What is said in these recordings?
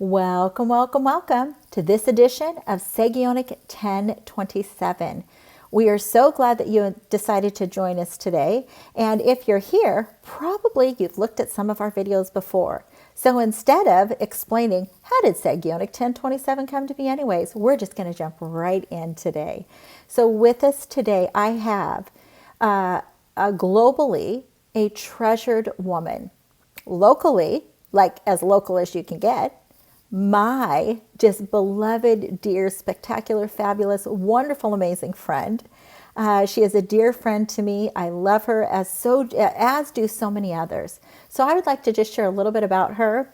Welcome, welcome, welcome to this edition of Sagionic 1027. We are so glad that you decided to join us today. And if you're here, probably you've looked at some of our videos before. So instead of explaining how did Sagionic 1027 come to be anyways, we're just going to jump right in today. So with us today, I have globally a treasured woman. Locally, like as local as you can get, my just beloved, dear, spectacular, fabulous, wonderful, amazing friend. She is a dear friend to me. I love her as do so many others. So I would like to just share a little bit about her.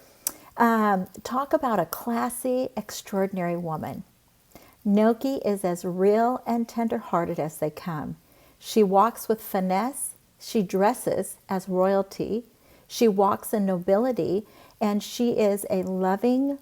Talk about a classy, extraordinary woman. Nocky is as real and tender-hearted as they come. She walks with finesse. She dresses as royalty. She walks in nobility, and she is a loving,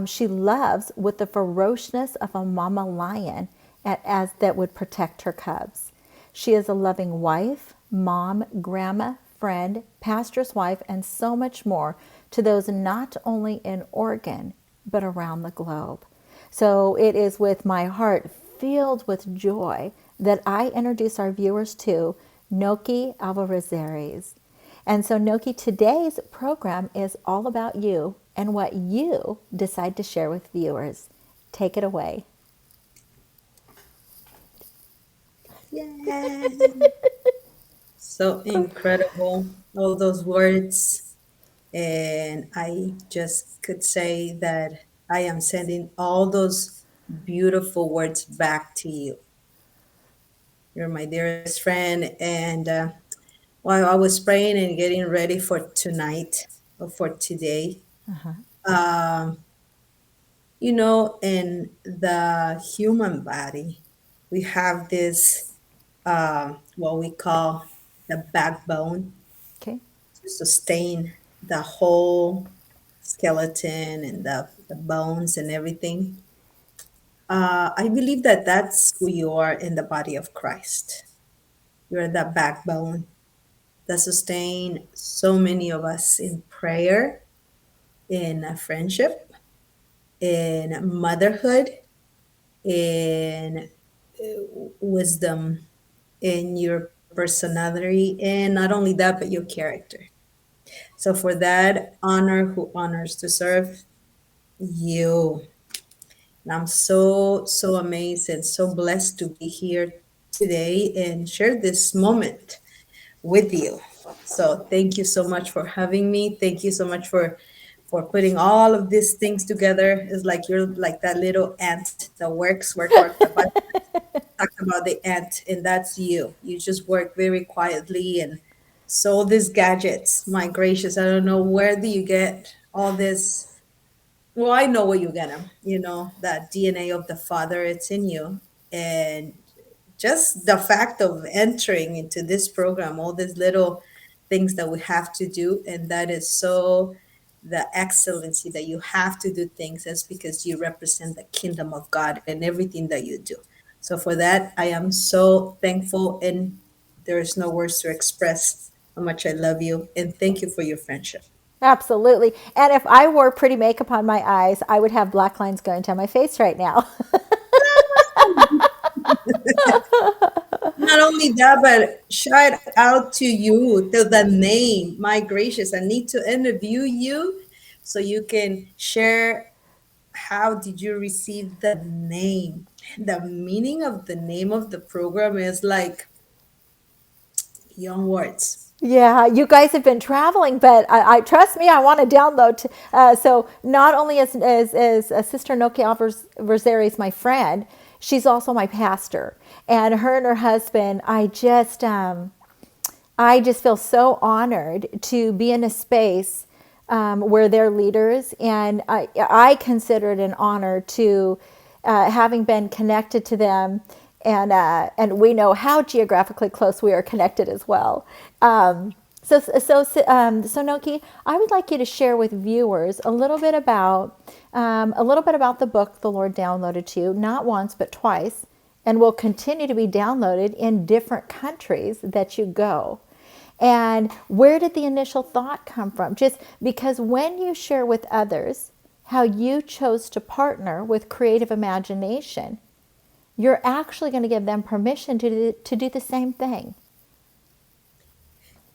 she loves with the ferociousness of a mama lion as that would protect her cubs. She is a loving wife, mom, grandma, friend, pastor's wife, and so much more to those not only in Oregon, but around the globe. So it is with my heart filled with joy that I introduce our viewers to Nocky Alvarizares. And so, Nocky, today's program is all about you and what you decide to share with viewers. Take it away. Yay! So incredible, all those words. And I just could say that I am sending all those beautiful words back to you. You're my dearest friend. And while I was praying and getting ready for tonight or for today, in the human body, we have this, what we call the backbone Okay. to sustain the whole skeleton and the bones and everything. I believe that that's who you are in the body of Christ. You're the backbone that sustain so many of us in prayer, in friendship, in motherhood, in wisdom, in your personality, and not only that, but your character. So for that, honor who honors to serve you. And I'm so amazed and so blessed to be here today and share this moment with you. So thank you so much for having me. Thank you so much for putting all of these things together. It's like you're like that little ant that work. The Bible talks about the ant, and that's you. You just work very quietly and so these gadgets. My gracious, I don't know where do you get all this. Well, I know where you get them. That DNA of the Father, it's in you. And just the fact of entering into this program, all these little things that we have to do, and that is so the excellency that you have to do things is because you represent the kingdom of God in everything that you do. So for that, I am so thankful, and there is no words to express how much I love you, and thank you for your friendship. Absolutely. And if I wore pretty makeup on my eyes, I would have black lines going down my face right now. Not only that, but shout out to you, to the name. My gracious, I need to interview you so you can share how did you receive the name. The meaning of the name of the program is like young words. Yeah, you guys have been traveling, but I trust me, I want to download. So not only is Sister Nocky Alvarizares my friend, she's also my pastor, and her and her husband. I just feel so honored to be in a space where they're leaders, and I consider it an honor to having been connected to them, and we know how geographically close we are connected as well. So Nocky, I would like you to share with viewers a little bit about the book the Lord downloaded to you, not once but twice, and will continue to be downloaded in different countries that you go. And where did the initial thought come from? Just because when you share with others how you chose to partner with creative imagination, you're actually going to give them permission to do the same thing.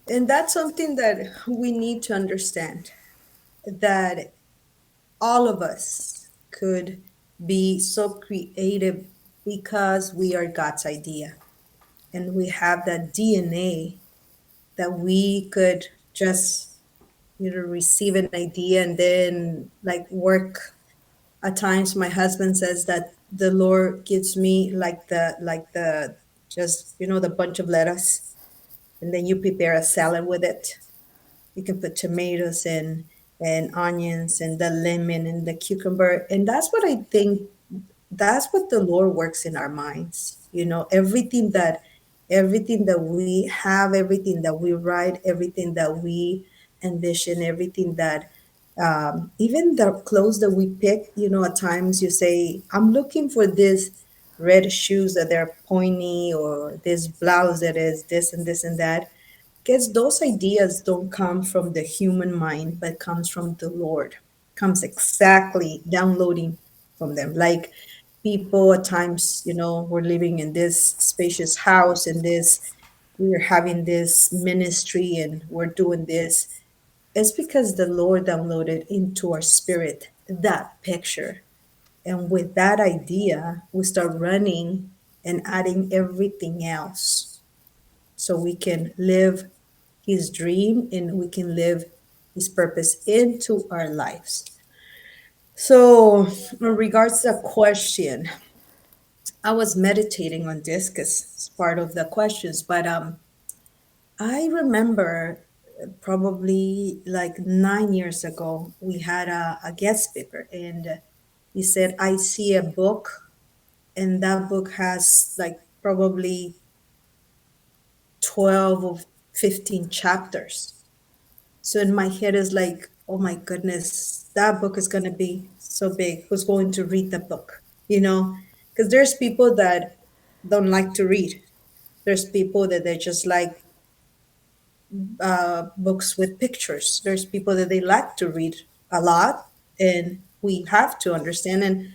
And that's something that we need to understand, that all of us could be so creative because we are God's idea. And we have that DNA that we could just, receive an idea and then like work. At times my husband says that the Lord gives me like the just, the bunch of lettuce, and then you prepare a salad with it. You can put tomatoes and onions and the lemon and the cucumber. And that's what I think, that's what the Lord works in our minds. Everything that we have, everything that we write, everything that we envision, everything that even the clothes that we pick, at times you say, I'm looking for this red shoes that they're pointy, or this blouse that is this and this and that. Because those ideas don't come from the human mind, but comes from the Lord. Comes exactly downloading from them. Like people at times, we're living in this spacious house, and we're having this ministry and we're doing this. It's because the Lord downloaded into our spirit that picture. And with that idea, we start running and adding everything else so we can live his dream and we can live his purpose into our lives. So, in regards to the question, I was meditating on this because it's part of the questions, but I remember probably like 9 years ago, we had a guest speaker, and he said, I see a book, and that book has like probably 12 or 15 chapters. So in my head is like, oh my goodness, that book is going to be so big. Who's going to read the book? Because there's people that don't like to read. There's people that they just like books with pictures. There's people that they like to read a lot, and we have to understand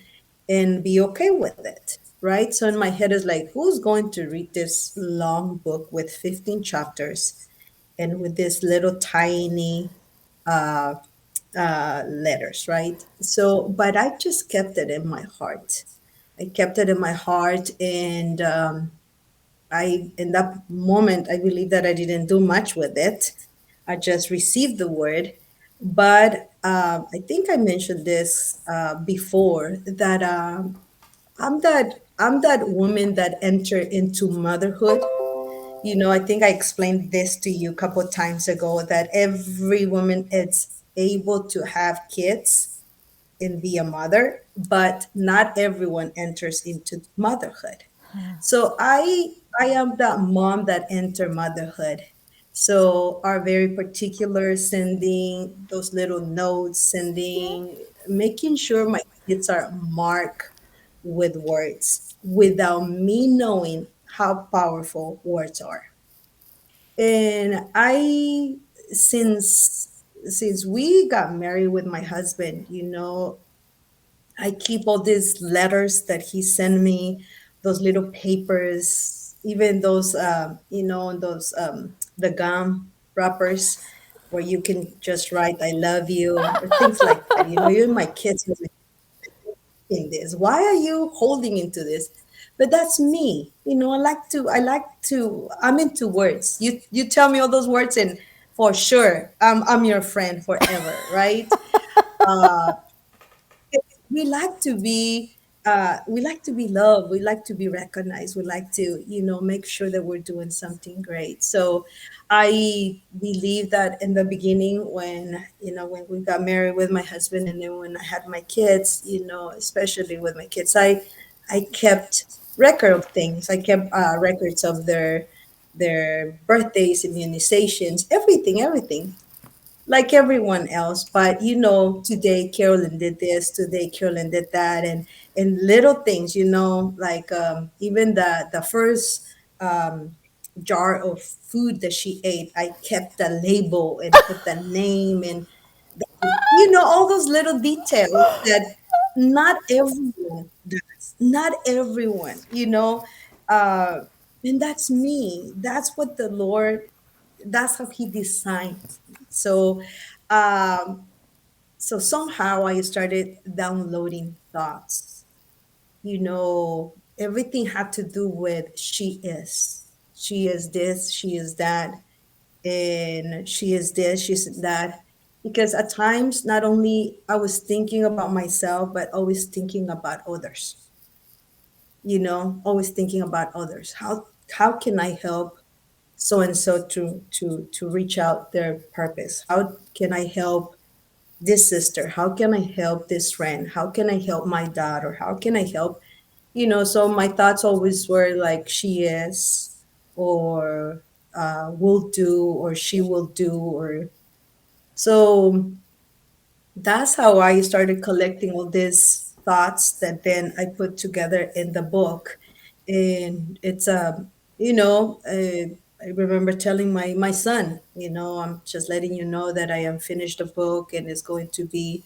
and be okay with it, right? So in my head is like, who's going to read this long book with 15 chapters and with this little tiny uh, letters, right? So, but I just kept it in my heart. I kept it in my heart, and in that moment, I believe that I didn't do much with it. I just received the word. But I think I mentioned this before, that I'm that woman that entered into motherhood. I think I explained this to you a couple of times ago, that every woman is able to have kids and be a mother, but not everyone enters into motherhood. So I am that mom that enter motherhood. So are very particular, sending those little notes, making sure my kids are marked with words without me knowing how powerful words are. And I since we got married with my husband, I keep all these letters that he sent me, those little papers, even those, those the gum wrappers where you can just write "I love you" or things like that. Even my kids are like, in this. Why are you holding into this? But that's me. I'm into words. You tell me all those words, and for sure, I'm your friend forever, right? We like to be loved, we like to be recognized, we like to make sure that we're doing something great. So I believe that in the beginning, when we got married with my husband, and then when I had my kids, especially with my kids, I kept record of things. I kept records of their birthdays, immunizations, everything like everyone else. But today Carolyn did this, today Carolyn did that, and little things, like even the first jar of food that she ate, I kept the label and put the name and all those little details that not everyone does. Not everyone, uh, and that's me. That's what the Lord, that's how He designed me. Um, so somehow I started downloading thoughts. Everything had to do with she is. She is this, she is that, and she is this, she's that. Because at times, not only I was thinking about myself, but always thinking about others. Always thinking about others. How can I help so and so to reach out their purpose? How can I help this sister? How can I help this friend? How can I help my daughter? How can I help? So my thoughts always were like she is, or will do, or she will do, or so that's how I started collecting all these thoughts that then I put together in the book. And it's I remember telling my son, I'm just letting you know that I am finished the book and it's going to be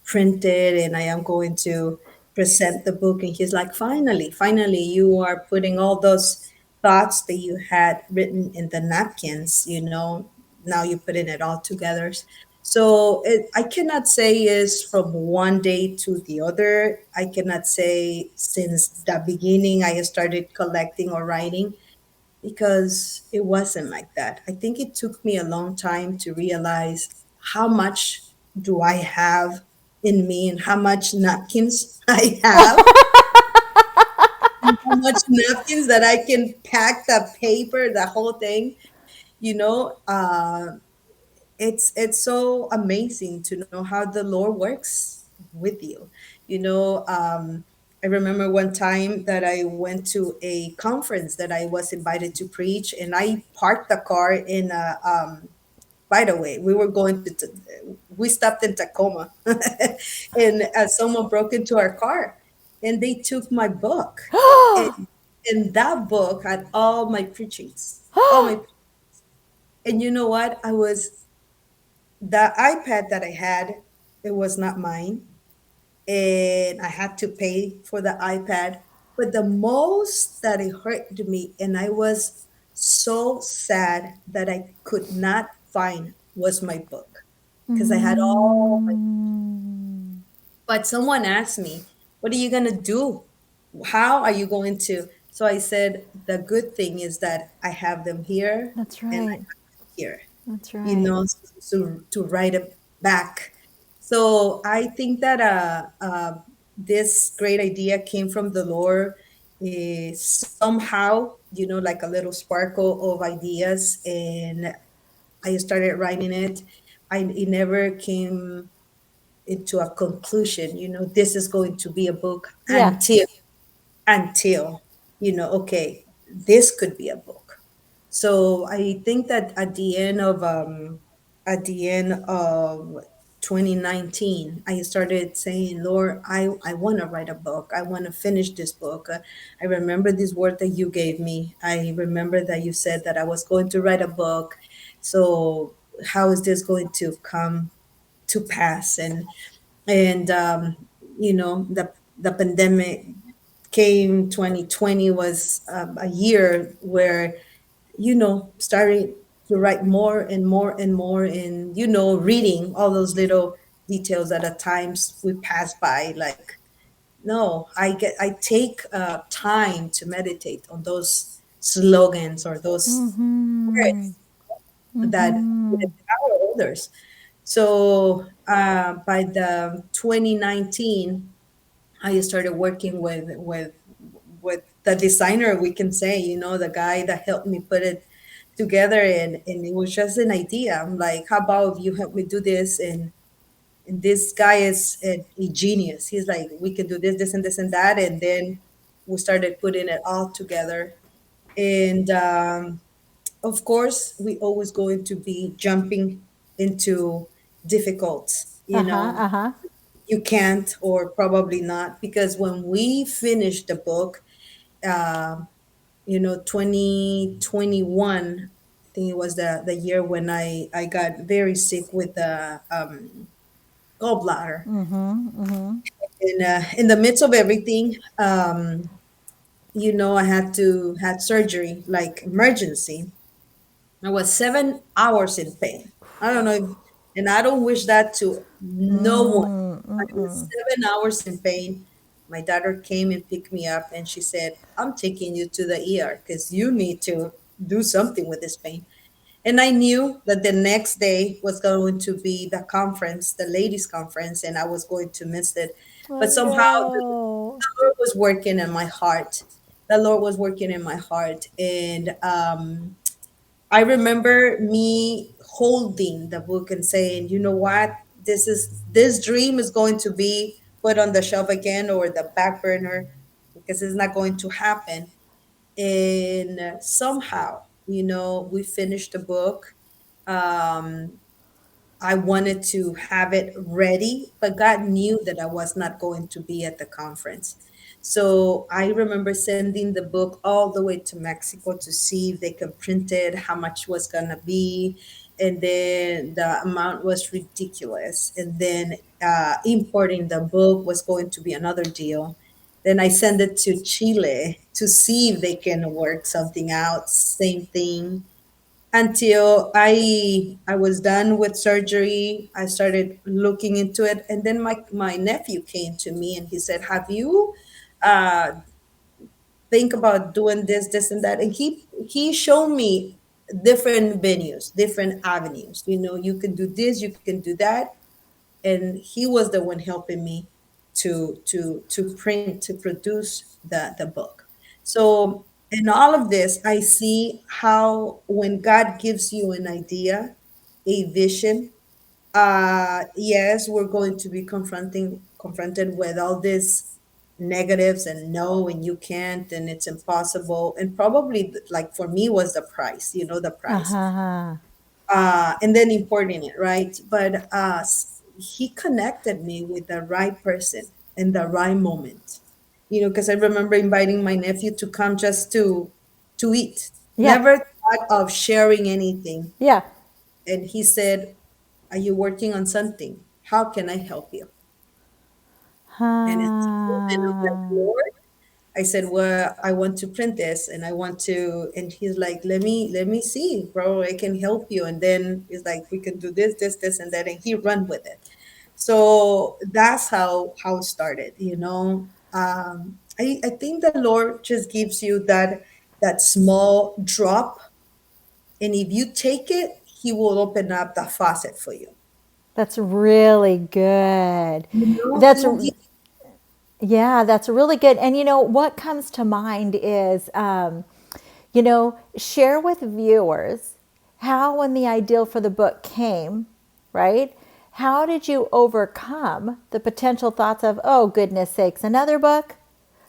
printed and I am going to present the book. And he's like, finally, you are putting all those thoughts that you had written in the napkins, now you're putting it all together. So I cannot say is from one day to the other. I cannot say since the beginning I started collecting or writing, because it wasn't like that. I think it took me a long time to realize how much do I have in me and how much napkins I have, how much napkins that I can pack the paper, the whole thing, you know. It's so amazing to know how the Lord works with you. I remember one time that I went to a conference that I was invited to preach, and I parked the car in a. By the way, we were going we stopped in Tacoma, and someone broke into our car, and they took my book, and that book had all my preachings, all my. And you know what? The iPad that I had, it was not mine, and I had to pay for the iPad. But the most that it hurt me, and I was so sad that I could not find, was my book, because I had all my. But someone asked me, "What are you gonna do? How are you going to?" So I said, "The good thing is that I have them here, That's and I right. have them here." That's right. To write it back. So I think that this great idea came from the Lord, somehow, like a little sparkle of ideas, and I started writing it. It never came into a conclusion. This is going to be a book Yeah. until okay, this could be a book. So I think that at the end of 2019, I started saying, Lord, I want to write a book. I want to finish this book. I remember this word that you gave me. I remember that you said that I was going to write a book. So how is this going to come to pass? And the pandemic came. 2020 was a year where starting to write more and more and more, and reading all those little details that at times we pass by, like, no, I take time to meditate on those slogans or those Mm-hmm. words that would empower others. So by the 2019, I started working with the designer, we can say, the guy that helped me put it together, and it was just an idea. I'm like, how about if you help me do this? And this guy is a genius. He's like, we can do this, this, and this, and that. And then we started putting it all together. And of course, we always going to be jumping into difficult, Uh-huh. Uh-huh. you can't, or probably not, because when we finished the book, uh, 2021, I think it was the year when I got very sick with the gallbladder. In the midst of everything, I had surgery, like emergency. I was 7 hours in pain. I don't know, and I don't wish that to no one. I was 7 hours in pain. My daughter came and picked me up, and she said, "I'm taking you to the ER because you need to do something with this pain." And I knew that the next day was going to be the conference, the ladies' conference, and I was going to miss it. Oh But somehow no. the Lord was working in my heart. The Lord was working in my heart, and I remember me holding the book and saying, "You know what? This dream is going to be put on the shelf again or the back burner because it's not going to happen." And somehow, we finished the book. Um, I wanted to have it ready, but God knew that I was not going to be at the conference. So I remember sending the book all the way to Mexico to see if they could print it, how much was going to be. And then the amount was ridiculous. And then importing the book was going to be another deal. Then I sent it to Chile to see if they can work something out. Same thing until I was done with surgery. I started looking into it, and then my nephew came to me and he said, "Have you uh, think about doing this and that?" And he showed me different venues, different avenues. You can do this, you can do that, and he was the one helping me to print, to produce the book. So in all of this, I see how when God gives you an idea, a vision, yes, we're going to be confronted with all these negatives and no, and you can't, and it's impossible, and probably like for me was the price, the price, Uh-huh. and then importing it, right? But he connected me with the right person in the right moment. Because I remember inviting my nephew to come just to eat. Yeah. Never thought of sharing anything. Yeah. And he said, "Are you working on something? How can I help you?" And it's a moment of like, Huh. "Lord," I said, "Well, I want to print this and I want to," and he's like, let me see, bro, I can help you. And then he's like, "We can do this, and that." And he run with it. So that's how it started, I think the Lord just gives you that small drop. And if you take it, he will open up the faucet for you. That's really good. He That's will give. Yeah, that's really good. And what comes to mind is, share with viewers how, when the ideal for the book came, right? How did you overcome the potential thoughts of, oh, goodness sakes, another book?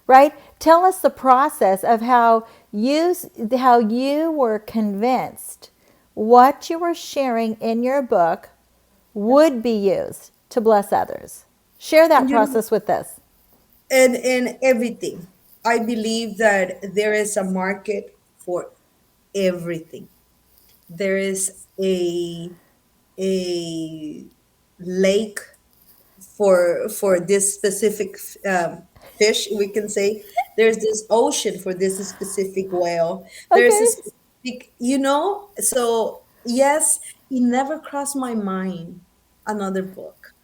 Right? Tell us the process of how you were convinced what you were sharing in your book would be used to bless others. Share that And process with us. and everything. I believe that there is a market for everything. There is a lake for this specific fish, we can say. There's this ocean for this specific whale. There's a Okay. specific, so yes, it never crossed my mind another book.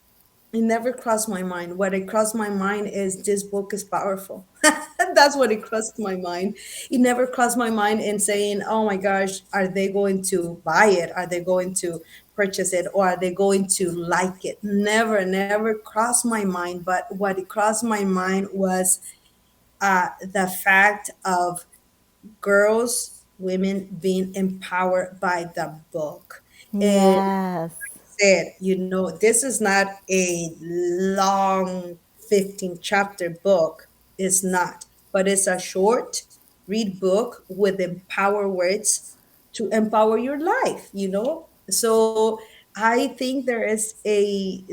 It never crossed my mind. What it crossed my mind is this book is powerful. That's what it crossed my mind. It never crossed my mind in saying, "Oh my gosh, are they going to buy it? Are they going to purchase it? Or are they going to like it?" Never crossed my mind. But what it crossed my mind was the fact of girls, women being empowered by the book. And Yes. said, this is not a long 15 chapter book. It's not, but it's a short read book with empower words to empower your life. So I think there is a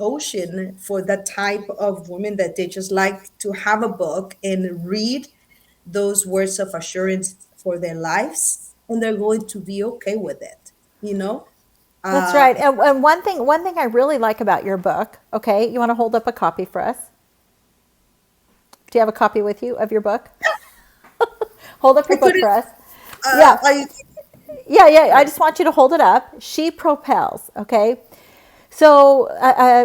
ocean for that type of women that they just like to have a book and read those words of assurance for their lives, and they're going to be okay with it. That's right. And one thing I really like about your book, okay, you want to hold up a copy for us? Do you have a copy with you of your book? Hold up I your book couldn't. for us. Yeah. I Yeah. I Right. just want you to hold it up. She propels, okay? So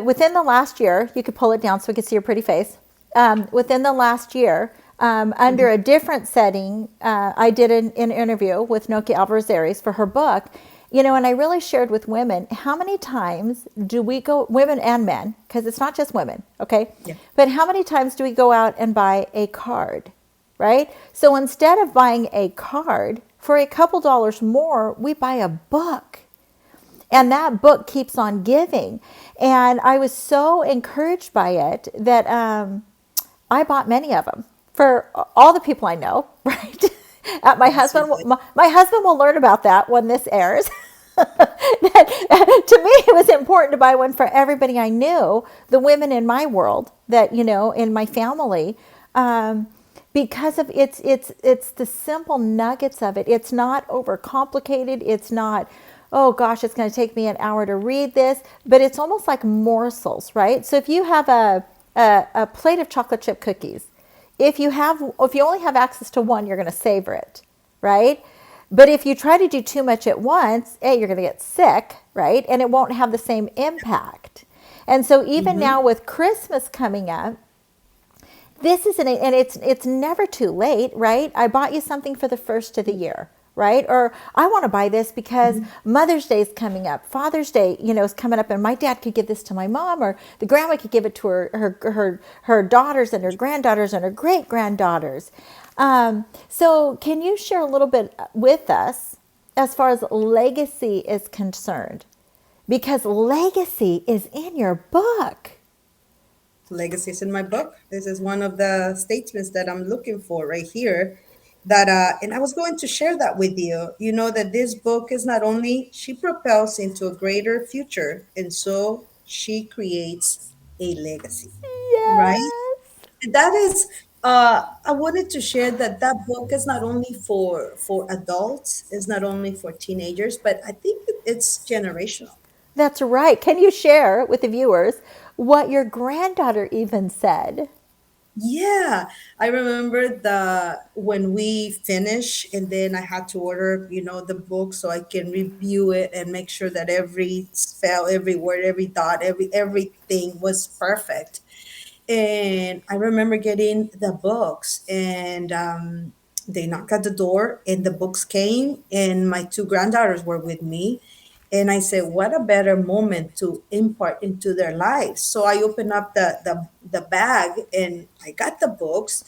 within the last year, you could pull it down so we could see your pretty face. Within the last year, under Mhm. a different setting, I did an interview with Nocky Alvarizares for her book. And I really shared with women how many times do we go, women and men, because it's not just women, okay? Yeah. But how many times do we go out and buy a card, right? So instead of buying a card for a couple dollars more, we buy a book, and that book keeps on giving. And I was so encouraged by it that I bought many of them for all the people I know, right? My Yes, you husband, did. my husband will learn about that when this airs. That, to me, it was important to buy one for everybody I knew, the women in my world, that in my family, because of it's the simple nuggets of it. It's not overcomplicated. It's not, oh gosh, it's going to take me an hour to read this, but it's almost like morsels, right? So if you have a plate of chocolate chip cookies, if you only have access to one, you're going to savor it, right? But if you try to do too much at once, you're going to get sick, right? And it won't have the same impact. And so even Hmm. now with Christmas coming up, this is and it's never too late, right? I bought you something for the first of the year, right? Or I want to buy this because Hmm. Mother's Day is coming up, Father's Day, is coming up, and my dad could give this to my mom, or the grandma could give it to her daughters and her granddaughters and her great granddaughters. So can you share a little bit with us as far as legacy is concerned? Because legacy is in your book. Legacies in my book. This is one of the statements that I'm looking for right here. And I was going to share that with you. You know that this book is not only she propels into a greater future, and so she creates a legacy, right? Yes. That is. I wanted to share that that book is not only for adults, it's not only for teenagers, but I think it's generational. That's right. Can you share with the viewers what your granddaughter even said? Yeah, I remember the when we finished, and then I had to order, the book so I can review it and make sure that every spell, every word, every dot, everything was perfect. And I remember getting the books, and they knocked at the door, and the books came, and my two granddaughters were with me. And I said, what a better moment to impart into their lives. So I opened up the bag, and I got the books,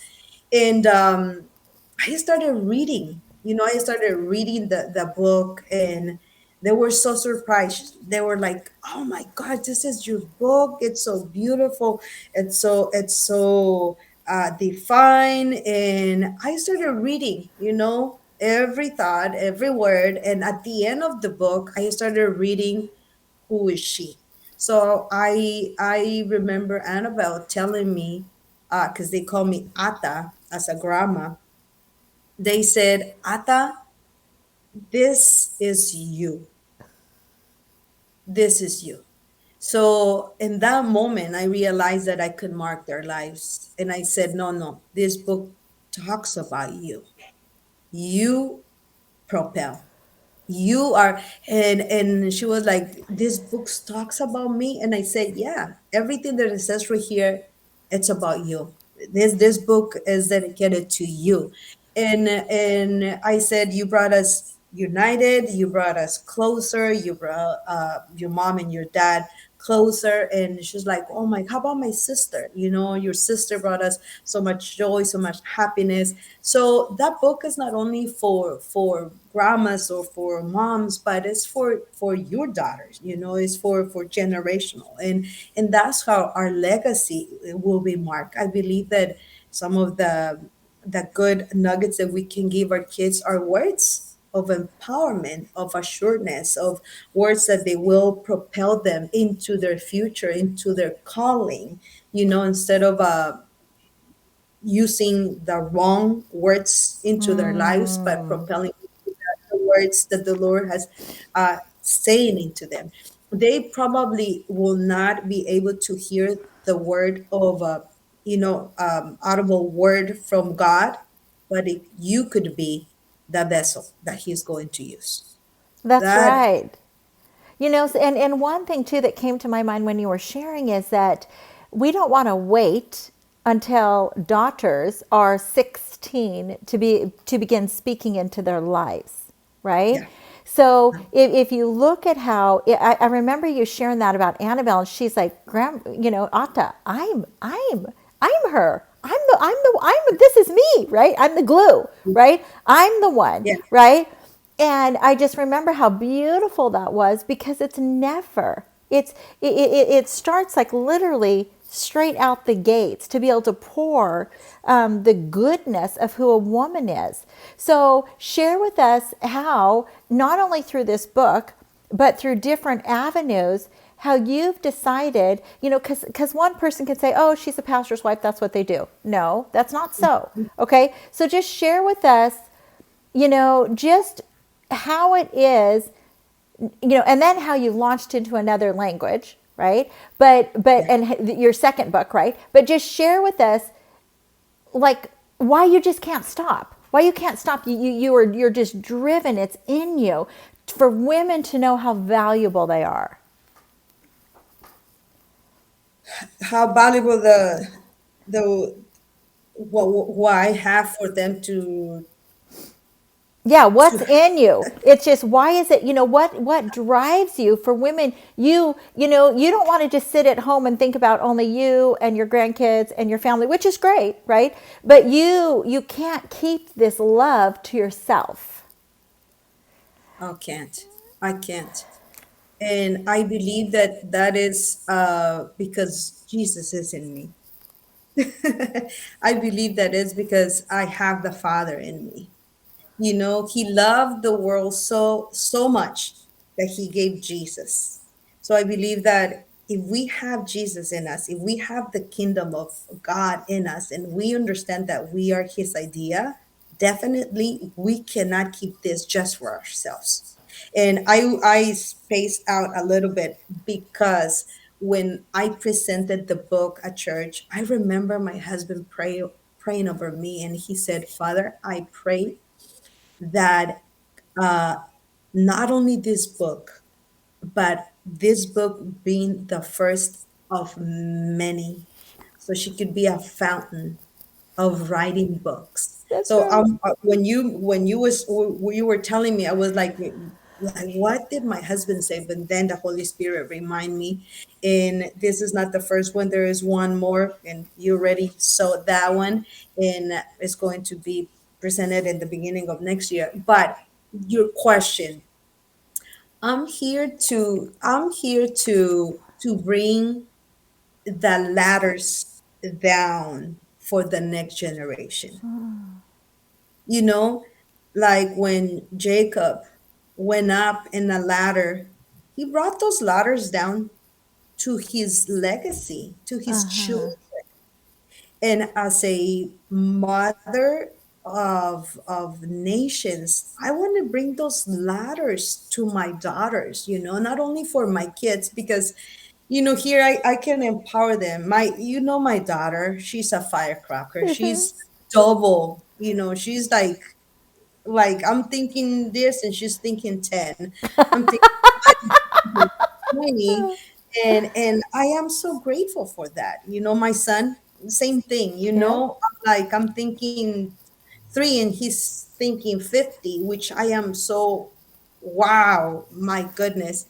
and I started reading. I started reading the book, and they were so surprised. They were like, "Oh my God, this is your book! It's so beautiful. It's so defined." And I started reading. Every thought, every word, and at the end of the book, I started reading, "Who is she?" So I remember Annabelle telling me, because they call me Ata as a grandma. They said, Ata, this is you. This is you. So in that moment, I realized that I could mark their lives. And I said, no, no, this book talks about you. You propel. You are, and she was like, this book talks about me. And I said, yeah, everything that it says right here, it's about you. This book is dedicated to you. And I said, you brought us united, you brought us closer, you brought your mom and your dad closer. And she's like, oh my, how about my sister? Your sister brought us so much joy, so much happiness. So that book is not only for grandmas or for moms, but it's for your daughters. It's for generational, and that's how our legacy will be marked. I believe that some of the good nuggets that we can give our kids are words of empowerment, of assuredness, of words that they will propel them into their future, into their calling, instead of using the wrong words into their lives, but propelling the words that the Lord has saying into them. They probably will not be able to hear the word of a, audible word from God, but you could be the vessel that He's going to use. That's That, right. And one thing too that came to my mind when you were sharing is that we don't want to wait until daughters are 16 to begin speaking into their lives, right? yeah, So if you look at how I remember you sharing that about Annabelle, and she's like, Atta, I'm her. This is me, right? I'm the glue, right? I'm the one, yeah, right? And I just remember how beautiful that was because it's never, it starts like literally straight out the gates to be able to pour the goodness of who a woman is. So share with us how, not only through this book, but through different avenues, how you've decided, because one person can say, oh, she's a pastor's wife, that's what they do. No, that's not so. Okay. So just share with us, just how it is, and then how you launched into another language, right? But yeah. and your second book, right? But just share with us, like, why you just can't stop. Why you can't stop. You're just driven. It's in you for women to know how valuable they are. How valuable the what I have for them Yeah, to what's in you? It's just, why is it, what drives you for women? You don't want to just sit at home and think about only you and your grandkids and your family, which is great, right? But you can't keep this love to yourself. I can't. I can't. And I believe that that is because Jesus is in me. I believe that is because I have the Father in me. He loved the world so much that He gave Jesus. So I believe that if we have Jesus in us, if we have the kingdom of God in us, and we understand that we are His idea, definitely we cannot keep this just for ourselves. And I spaced out a little bit because when I presented the book at church, I remember my husband praying over me, and he said, Father, I pray that uh, not only this book, but this book being the first of many, so she could be a fountain of writing books. That's So right. when you were telling me, I was like what did my husband say? But then the Holy Spirit remind me, and this is not the first one. There is one more, and you already saw that one, and it's going to be presented in the beginning of next year. But your question, I'm here to bring the ladders down for the next generation. You know, like when Jacob went up in a ladder, he brought those ladders down to his legacy, to his children. And as a mother of nations, I want to bring those ladders to my daughters, not only for my kids, because here I can empower them. My daughter, she's a firecracker. She's double, she's like I'm thinking this and she's thinking 10. I'm thinking 20. And I am so grateful for that. My son, same thing, Yeah. I'm thinking 3 and he's thinking 50, which I am so, wow, my goodness.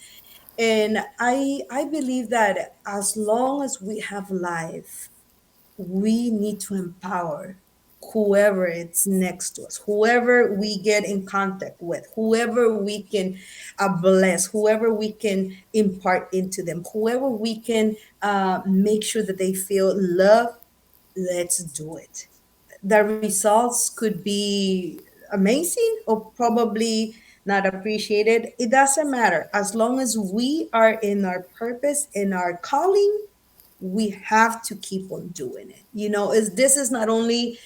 And I believe that as long as we have life, we need to empower whoever it's next to us, whoever we get in contact with, whoever we can bless, whoever we can impart into them, whoever we can make sure that they feel love. Let's do it. The results could be amazing or probably not appreciated. It doesn't matter. As long as we are in our purpose, in our calling, we have to keep on doing it. This is not only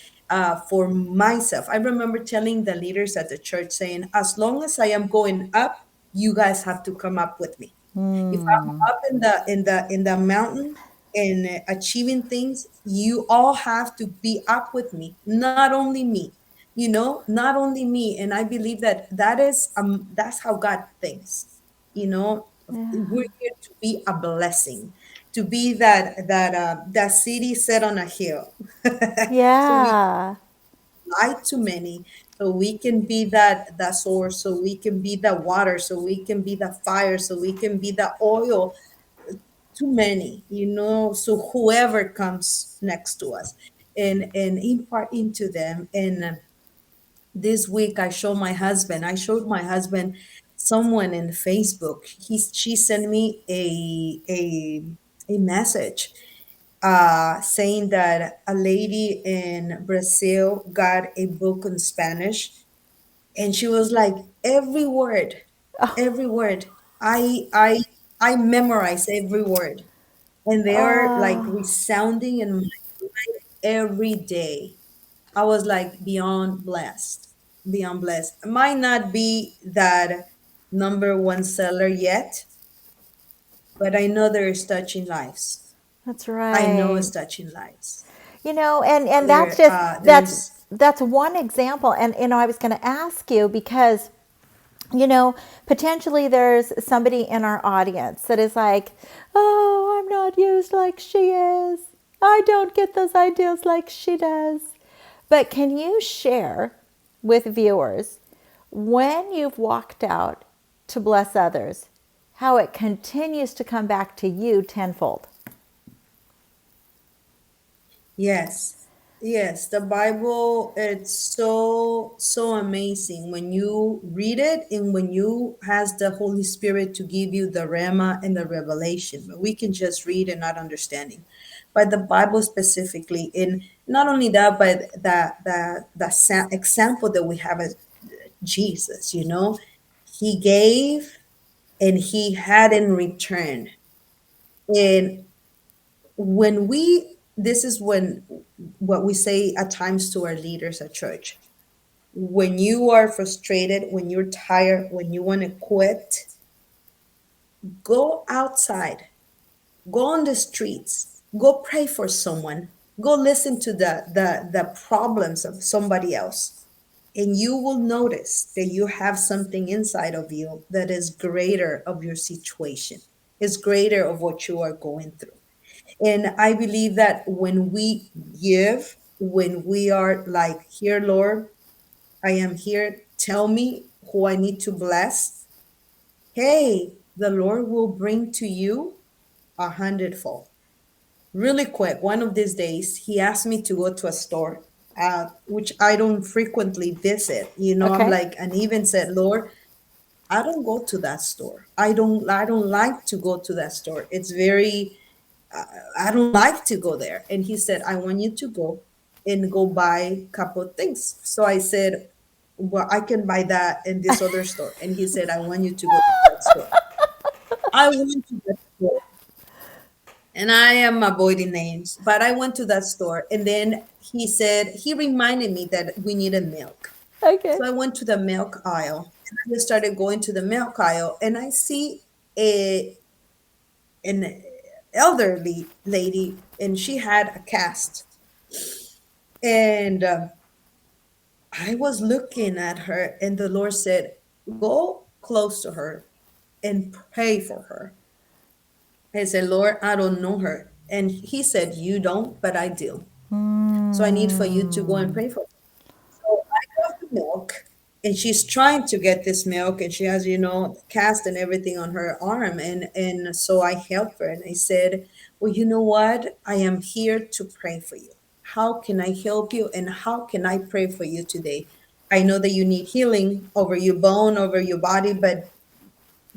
for myself. I remember telling the leaders at the church saying, as long as I am going up, you guys have to come up with me. If I'm up in the mountain and achieving things, you all have to be up with me, not only me. Not only me. And I believe that that's how God thinks. You know, we're here to be a blessing, to be that city set on a hill, so we Yeah. light to many, so we can be that source, so we can be the water, so we can be the fire, so we can be the oil to many, so whoever comes next to us, and impart into them. And this week I showed my husband someone in Facebook. She sent me a message, saying that a lady in Brazil got a book in Spanish, and she was like, every word, I memorize every word, and they're like Oh, resounding in my mind every day. I was like beyond blessed, beyond blessed. It might not be that number one seller yet, but I know there is touching lives. that's I know right. it's touching lives. And that's There, just there's that's one example. And I was going to ask you because potentially there's somebody in our audience that is like, oh, I'm not used like she is. I don't get those ideas like she does. But can you share with viewers when you've walked out to bless others, how it continues to come back to you tenfold? Yes. Yes, the Bible, it's so amazing when you read it, and when you has the Holy Spirit to give you the rema and the revelation. But we can just read and not understanding. But the Bible specifically, and not only that, but the example that we have as Jesus, he gave and he had in return. And when we this is when what we say at times to our leaders at church: when you are frustrated, when you're tired, when you want to quit, go outside, go on the streets, go pray for someone, go listen to the problems of somebody else, and you will notice that you have something inside of you that is greater of your situation, is greater of what you are going through. And I believe that when we give, when we are like, here, Lord, I am here, tell me who I need to bless. Hey, the Lord will bring to you a hundredfold. Really quick, one of these days, he asked me to go to a store, which I don't frequently visit. I'm Okay. like, and even said, Lord, I don't go to that store. I don't like to go to that store. It's very I don't like to go there. And he said, I want you to go and go buy a couple of things. So I said, well, I can buy that in this other store. And he said, I want you to go to that store. I went to that store, and I am avoiding names, but I went to that store. And then he reminded me that we needed milk. Okay. So I went to the milk aisle, and I just started going to the milk aisle, and I see a an elderly lady, and she had a cast. And I was looking at her, and the Lord said, go close to her and pray for her. I said, Lord, I don't know her. And he said, you don't, but I do. So I need for you to go and pray for her. So I got the milk, and she's trying to get this milk, and she has, cast and everything on her arm. And so I helped her, and I said, well, you know what? I am here to pray for you. How can I help you? And how can I pray for you today? I know that you need healing over your bone, over your body, but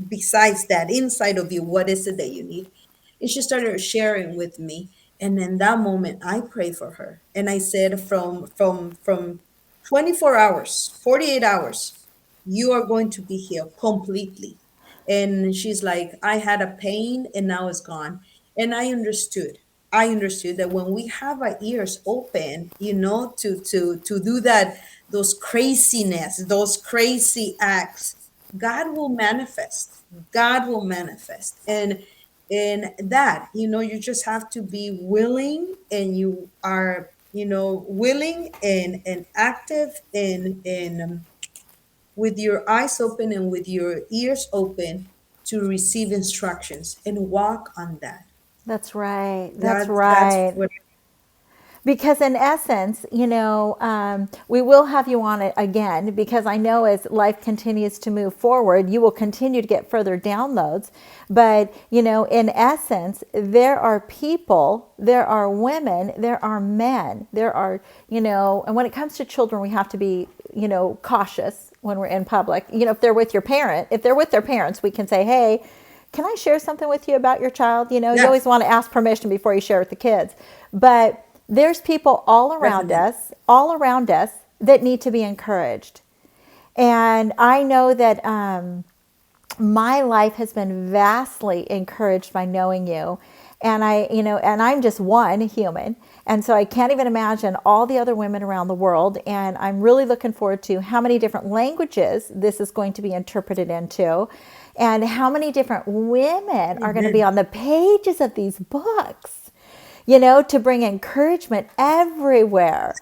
besides that, inside of you, what is it that you need? And she started sharing with me, and in that moment I prayed for her, and I said, from 24 hours, 48 hours, you are going to be healed completely. And she's like, I had a pain and now it's gone. And I understood that when we have our ears open, to do that, those craziness, those crazy acts, God will manifest. God will manifest. And that, you just have to be willing, and you are, willing and active, and with your eyes open and with your ears open to receive instructions and walk on that. That's right. That's That's right. what. Because in essence, we will have you on it again, because I know as life continues to move forward, you will continue to get further downloads. But, in essence, there are people, there are women, there are men, there are, and when it comes to children, we have to be, cautious when we're in public. If they're with if they're with their parents, we can say, hey, can I share something with you about your child? You always Yes, want to ask permission before you share with the kids. But there's people definitely. all around us that need to be encouraged. And I know that my life has been vastly encouraged by knowing you. And and I'm just one human. And so I can't even imagine all the other women around the world. And I'm really looking forward to how many different languages this is going to be interpreted into, and how many different women are going to be Amen. on the pages of these books, to bring encouragement everywhere.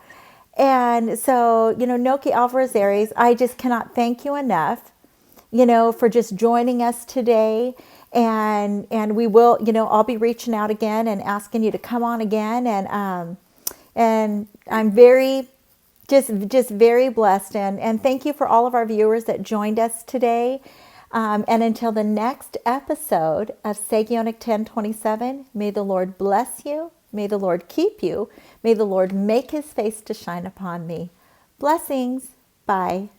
And so, Nocky Alvarizares, I just cannot thank you enough, for just joining us today. And we will, I'll be reaching out again and asking you to come on again. And I'm very, just very blessed. And thank you for all of our viewers that joined us today. And until the next episode of Sagionic 1027, may the Lord bless you. May the Lord keep you. May the Lord make his face to shine upon me. Blessings. Bye.